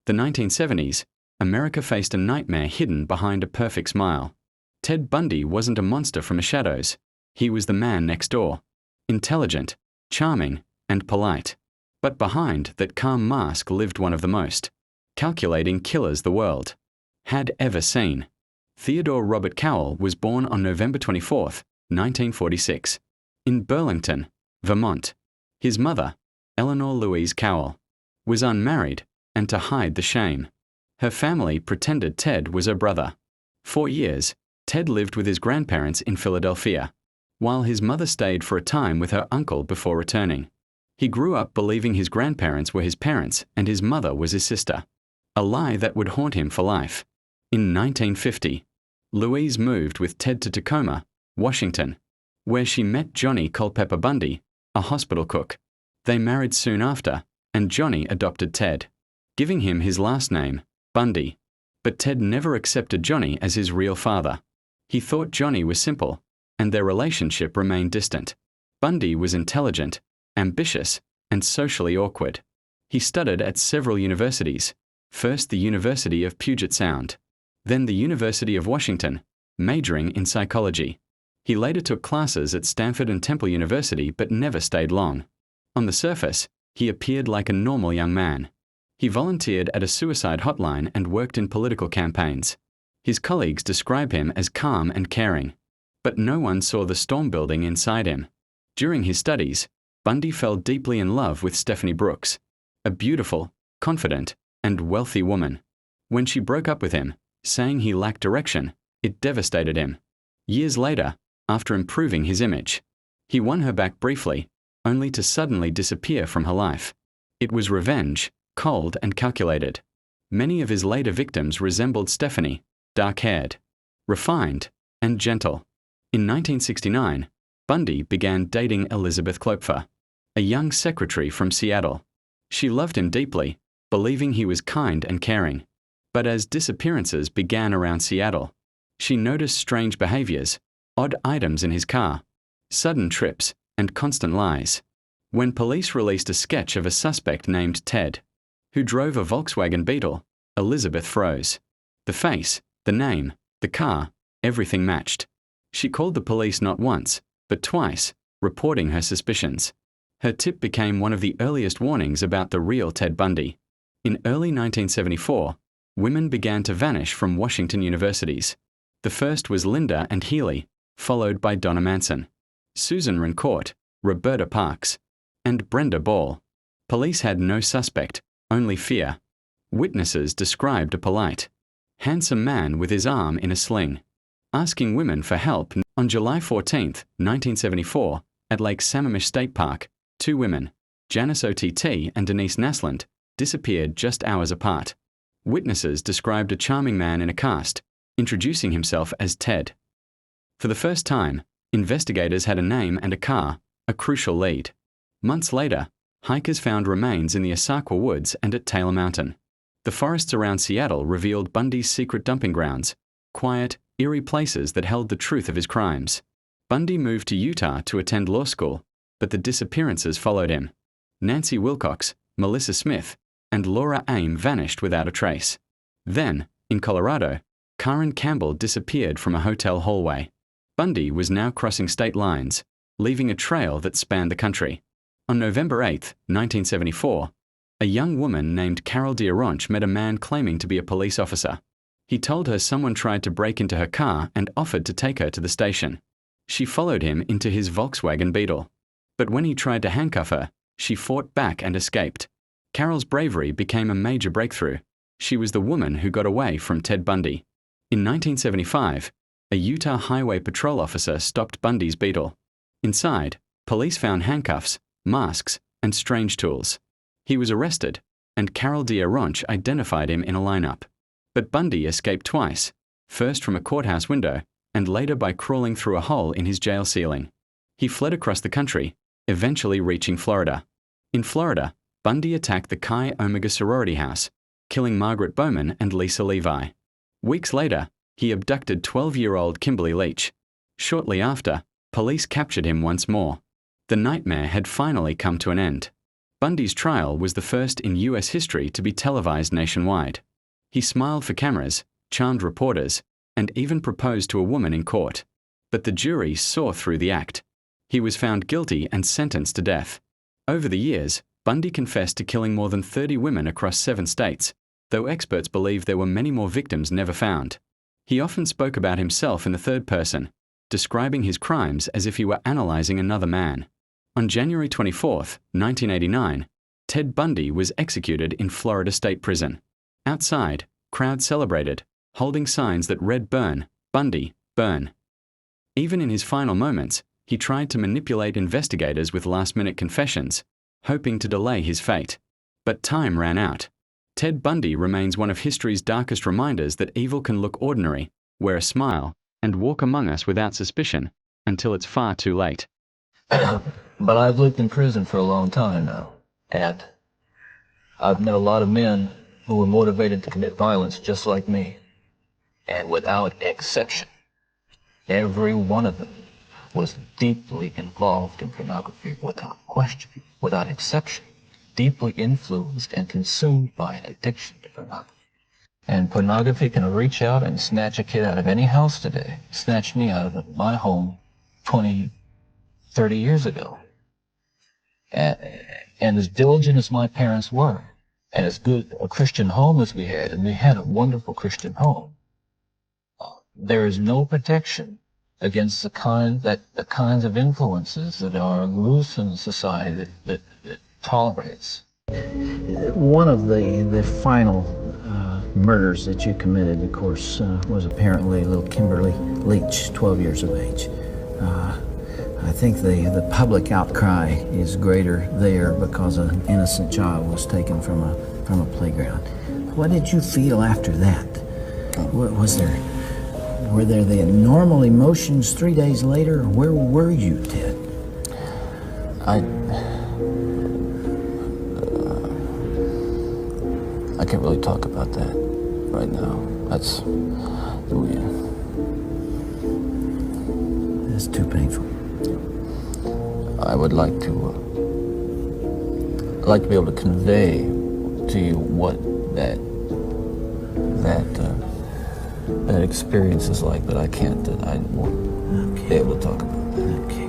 The 1970s, America faced a nightmare hidden behind a perfect smile. Ted Bundy wasn't a monster from the shadows. He was the man next door. Intelligent, charming, and polite. But behind that calm mask lived one of the most calculating killers the world had ever seen. Theodore Robert Cowell was born on November 24, 1946, in Burlington, Vermont. His mother, Eleanor Louise Cowell, was unmarried, and to hide the shame, her family pretended Ted was her brother. For years, Ted lived with his grandparents in Philadelphia, while his mother stayed for a time with her uncle before returning. He grew up believing his grandparents were his parents and his mother was his sister, a lie that would haunt him for life. In 1950, Louise moved with Ted to Tacoma, Washington, where she met Johnny Culpepper Bundy, a hospital cook. They married soon after, and Johnny adopted Ted, giving him his last name, Bundy. But Ted never accepted Johnny as his real father. He thought Johnny was simple, and their relationship remained distant. Bundy was intelligent, ambitious, and socially awkward. He studied at several universities, first the University of Puget Sound, then the University of Washington, majoring in psychology. He later took classes at Stanford and Temple University but never stayed long. On the surface, he appeared like a normal young man. He volunteered at a suicide hotline and worked in political campaigns. His colleagues describe him as calm and caring. But no one saw the storm building inside him. During his studies, Bundy fell deeply in love with Stephanie Brooks, a beautiful, confident, and wealthy woman. When she broke up with him, saying he lacked direction, it devastated him. Years later, after improving his image, he won her back briefly, only to suddenly disappear from her life. It was revenge, cold and calculated. Many of his later victims resembled Stephanie, dark-haired, refined, and gentle. In 1969, Bundy began dating Elizabeth Klopfer, a young secretary from Seattle. She loved him deeply, believing he was kind and caring. But as disappearances began around Seattle, she noticed strange behaviors, odd items in his car, sudden trips, and constant lies. When police released a sketch of a suspect named Ted, who drove a Volkswagen Beetle, Elizabeth froze. The face, the name, the car, everything matched. She called the police not once, but twice, reporting her suspicions. Her tip became one of the earliest warnings about the real Ted Bundy. In early 1974, women began to vanish from Washington universities. The first was Linda and Healy, followed by Donna Manson, Susan Rancourt, Roberta Parks, and Brenda Ball. Police had no suspect, only fear. Witnesses described a polite, handsome man with his arm in a sling, asking women for help. On July 14, 1974, at Lake Sammamish State Park, two women, Janice OTT and Denise Naslund, disappeared just hours apart. Witnesses described a charming man in a cast, introducing himself as Ted. For the first time, investigators had a name and a car, a crucial lead. Months later, hikers found remains in the Asakwa Woods and at Taylor Mountain. The forests around Seattle revealed Bundy's secret dumping grounds, quiet, eerie places that held the truth of his crimes. Bundy moved to Utah to attend law school, but the disappearances followed him. Nancy Wilcox, Melissa Smith, and Laura Aim vanished without a trace. Then, in Colorado, Karen Campbell disappeared from a hotel hallway. Bundy was now crossing state lines, leaving a trail that spanned the country. On November 8, 1974, a young woman named Carol D'Aronch met a man claiming to be a police officer. He told her someone tried to break into her car and offered to take her to the station. She followed him into his Volkswagen Beetle. But when he tried to handcuff her, she fought back and escaped. Carol's bravery became a major breakthrough. She was the woman who got away from Ted Bundy. In 1975, a Utah Highway Patrol officer stopped Bundy's Beetle. Inside, police found handcuffs, masks, and strange tools. He was arrested, and Carol D'Aronch identified him in a lineup. But Bundy escaped twice, first from a courthouse window, and later by crawling through a hole in his jail ceiling. He fled across the country, eventually reaching Florida. In Florida, Bundy attacked the Chi Omega sorority house, killing Margaret Bowman and Lisa Levi. Weeks later, he abducted 12-year-old Kimberly Leach. Shortly after, police captured him once more. The nightmare had finally come to an end. Bundy's trial was the first in US history to be televised nationwide. He smiled for cameras, charmed reporters, and even proposed to a woman in court. But the jury saw through the act. He was found guilty and sentenced to death. Over the years, Bundy confessed to killing more than 30 women across 7 states, though experts believe there were many more victims never found. He often spoke about himself in the third person, describing his crimes as if he were analyzing another man. On January 24, 1989, Ted Bundy was executed in Florida State Prison. Outside, crowds celebrated, holding signs that read "Burn, Bundy, burn." Even in his final moments, he tried to manipulate investigators with last-minute confessions, hoping to delay his fate. But time ran out. Ted Bundy remains one of history's darkest reminders that evil can look ordinary, wear a smile, and walk among us without suspicion, until it's far too late. But I've lived in prison for a long time now, and I've met a lot of men who were motivated to commit violence just like me. And without exception, every one of them was deeply involved in pornography, without question, without exception, deeply influenced and consumed by an addiction to pornography. And pornography can reach out and snatch a kid out of any house today, snatch me out of my home 20, 30 years ago. And as diligent as my parents were, and as good a Christian home as we had, and we had a wonderful Christian home, there is no protection against the kinds of influences that are loose in society that tolerates. One of the final murders that you committed, of course, was apparently little Kimberly Leach, 12 years of age. I think the public outcry is greater there because an innocent child was taken from a playground. What did you feel after that? Were there the normal emotions 3 days later, or where were you, Ted? I can't really talk about that right now. That's weird. It's too painful. I would like to be able to convey to you what that experience is like, but I won't be able to talk about that. Okay.